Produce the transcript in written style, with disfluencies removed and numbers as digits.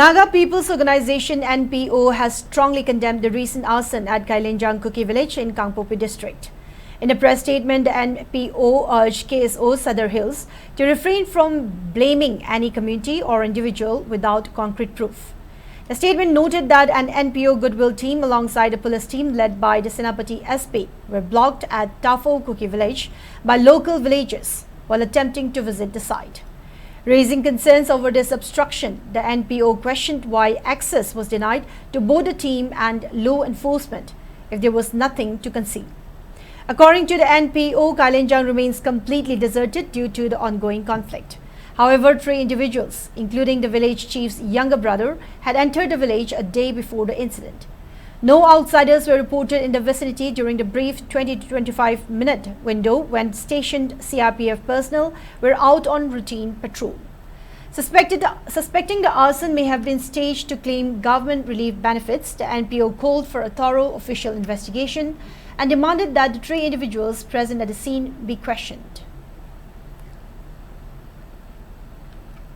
Naga People's Organization (NPO) has strongly condemned the recent arson at Kailenjang Kuki village in Kangpopi district. In a press statement, the NPO urged KSO Sadar Hills to refrain from blaming any community or individual without concrete proof. The statement noted that an NPO goodwill team alongside a police team led by the Senapati SP were blocked at Tafo Kuki village by local villagers while attempting to visit the site. Raising concerns over this obstruction, the NPO questioned why access was denied to both the team and law enforcement if there was nothing to conceal. According to the NPO, Kailenjang remains completely deserted due to the ongoing conflict. However, 3 individuals, including the village chief's younger brother, had entered the village a day before the incident. No outsiders were reported in the vicinity during the brief 20 to 25 minute window when stationed CRPF personnel were out on routine patrol. Suspecting the arson may have been staged to claim government relief benefits, the NPO called for a thorough official investigation and demanded that the 3 individuals present at the scene be questioned.